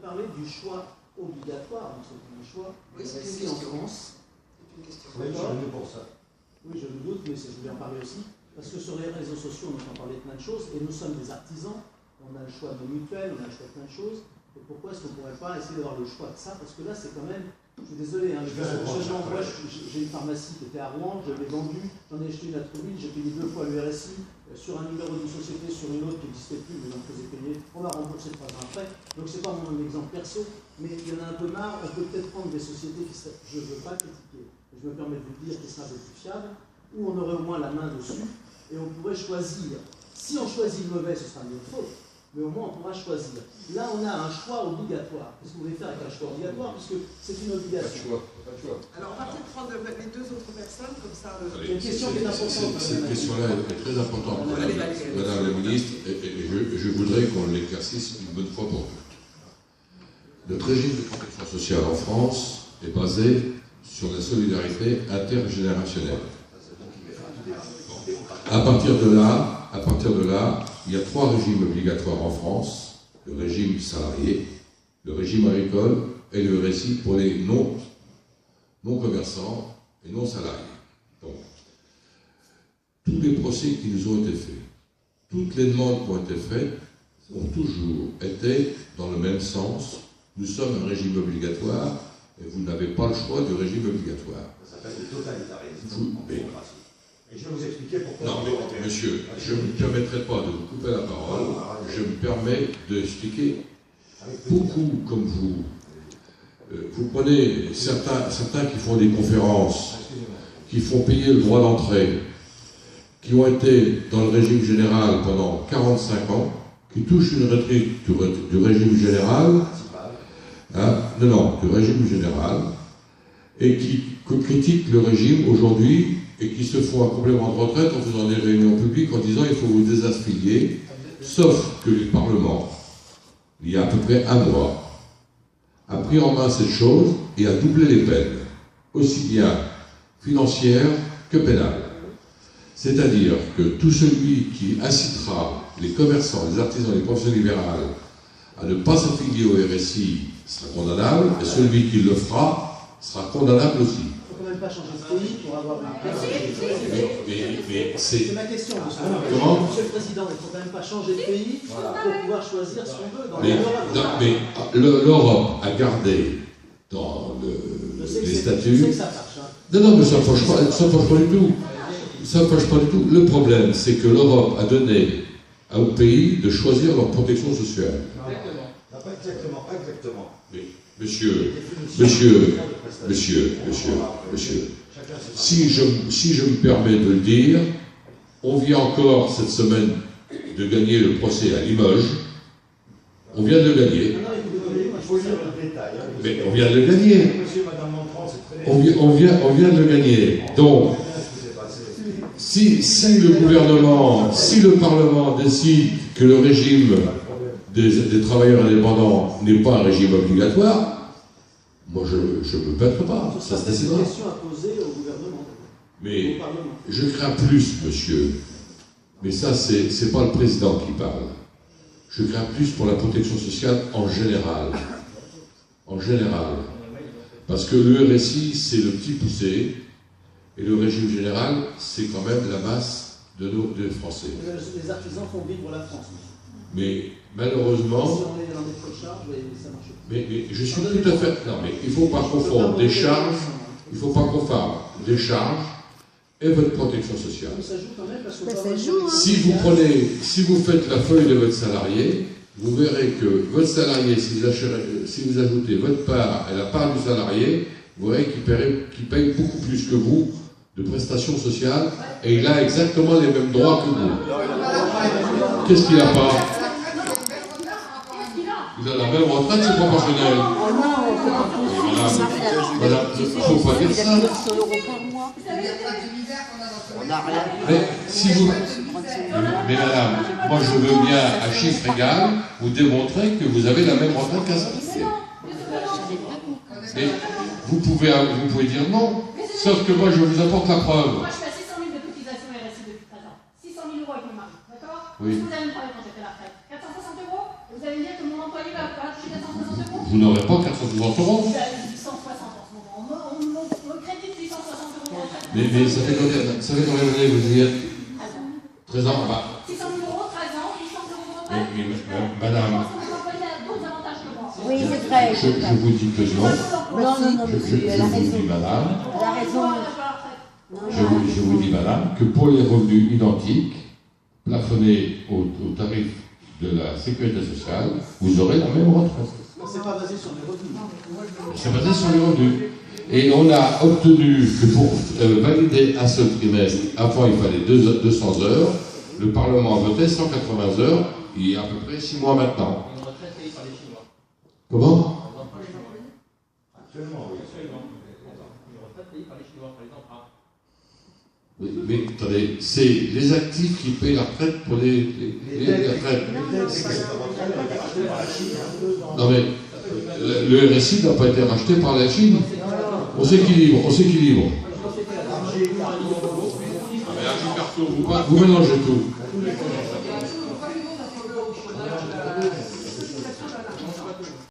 parler du choix obligatoire, du choix oui, c'est ici en France. C'est une question. Oui, je suis venu pour ça. Oui, je me doute, mais je voulais en parler aussi. Parce que sur les réseaux sociaux, on entend parler de plein de choses, et nous sommes des artisans, on a le choix de nos mutuelles, on a le choix de plein de choses. Et pourquoi est-ce qu'on ne pourrait pas essayer d'avoir le choix de ça? Parce que là, c'est quand même, je suis désolé, hein, moi j'ai une pharmacie qui était à Rouen, je l'ai vendue, j'en ai acheté une à Trouville, j'ai payé 2 fois le RSI sur un numéro d'une société, sur une autre qui n'existait plus, mais on me faisait payer, on m'a remboursé 3 ans après. Donc c'est pas mon exemple perso, mais il y en a un peu marre, on peut peut-être prendre des sociétés qui seraient, je ne veux pas critiquer, je me permets de vous le dire, qui seraient un peu plus fiables, où on aurait au moins la main dessus, et on pourrait choisir. Si on choisit le mauvais, ce sera de notre faute. Mais au moins on pourra choisir. Là, on a un choix obligatoire. Qu'est-ce que vous voulez faire avec un choix obligatoire? Puisque c'est une obligation. Pas de choix. Alors, on va peut-être prendre les 2 autres personnes, comme ça. Il y a une question qui est importante. Cette question-là est très importante, Madame la Ministre, et je voudrais qu'on l'éclaircisse une bonne fois pour toutes. Notre régime de protection sociale en France est basé sur la solidarité intergénérationnelle. À partir de là, il y a 3 régimes obligatoires en France, le régime salarié, le régime agricole et le RSI pour les non-commerçants et non-salariés. Donc, tous les procès qui nous ont été faits, toutes les demandes qui ont été faites ont toujours été dans le même sens. Nous sommes un régime obligatoire et vous n'avez pas le choix du régime obligatoire. Ça s'appelle le totalitarisme. Et je vais vous expliquer pourquoi. Non, mais monsieur, je ne me permettrai pas de vous couper la parole. Je me permets d'expliquer beaucoup comme vous. Vous prenez certains qui font des conférences, qui font payer le droit d'entrée, qui ont été dans le régime général pendant 45 ans, qui touchent une retraite du régime général, du régime général, et qui critiquent le régime aujourd'hui et qui se font un complément de retraite en faisant des réunions publiques en disant il faut vous désaffilier, sauf que le Parlement, il y a à peu près un mois, a pris en main cette chose et a doublé les peines, aussi bien financières que pénales. C'est-à-dire que tout celui qui incitera les commerçants, les artisans, les professions libérales à ne pas s'affilier au RSI sera condamnable, et celui qui le fera sera condamnable aussi. Il ne faut quand même pas changer de pays pour avoir une... Mais c'est ma question, monsieur. Comment? Monsieur le Président, il ne faut quand même pas changer de pays pour pouvoir choisir ce qu'on veut. Mais l'Europe a gardé dans les statuts... Non, mais ça ne fâche pas du tout. Ça ne fâche pas du tout. Le problème, c'est que l'Europe a donné aux pays de choisir leur protection sociale. Exactement. Mais, monsieur, si je me permets de le dire, on vient encore cette semaine de gagner le procès à Limoges. On vient de le gagner. Mais on vient de le gagner. On vient de le gagner. Donc, si le Parlement décide que le régime des travailleurs indépendants n'est pas un régime obligatoire, moi je ne me battrai pas. Ça se décidera. C'est une question à poser au gouvernement. Mais je crains plus, monsieur. Mais ça, c'est pas le président qui parle. Je crains plus pour la protection sociale en général. En général. Parce que le RSI, c'est le petit poussé, et le régime général, c'est quand même la masse des Français. Les artisans font vivre la France. Mais malheureusement... Si on est dans des faux charges, ça marche pas. Mais je suis tout à fait... Non, mais il ne faut pas confondre des charges, il ne faut pas confondre des charges et votre protection sociale. Ça joue quand même parce que... Ça joue, hein. Si vous faites la feuille de votre salarié, vous verrez que votre salarié, si vous ajoutez votre part et la part du salarié, vous verrez qu'il paye beaucoup plus que vous de prestations sociales et il a exactement les mêmes droits que vous. Qu'est-ce qu'il n'a pas? Il a la même retraite, c'est proportionnel. Madame, il ne faut pas dire ça. Mais madame, moi je veux bien à chiffre égal vous démontrer que vous avez la même retraite qu'un salarié. Mais vous pouvez dire non, sauf que moi je vous apporte la preuve. Moi je fais 600 000 de cotisation RSI depuis 13 ans. 600 000 € avec mon mari, d'accord? Oui. Vous allez me parler quand j'ai fait la retraite. 460 €? Vous allez me dire que mon employé va toucher 460 €? vous n'aurez pas 460 euros. 860 en ce moment. On me crédite 860 euros de retraite. Mais ça fait combien d'années vous dire 13 ans. Bah. 600 000 euros, 13 ans, 800 euros de retraite. Madame. Je pense que mes employés ont d'autres avantages que moi. Oui, c'est vrai. Je vous dis que non. Non, mais elle a Je vous raison. dis, madame. Elle a raison. Je vous dis, madame, que pour les revenus identiques, plafonnés au tarif de la sécurité sociale, vous aurez la même retraite. C'est pas basé sur les revenus. C'est basé sur les revenus. Et on a obtenu que pour valider un seul trimestre, avant il fallait 200 heures, le Parlement a voté 180 heures, il y a à peu près 6 mois maintenant. Une retraite payée par les Chinois. Comment? Actuellement, oui. Une retraite payée par les Chinois, par les emprunts. Mais attendez, c'est les actifs qui payent la retraite pour les retraites. Non mais le RSI n'a pas été racheté par la Chine. On s'équilibre, on s'équilibre. Mais vous mélangez tout.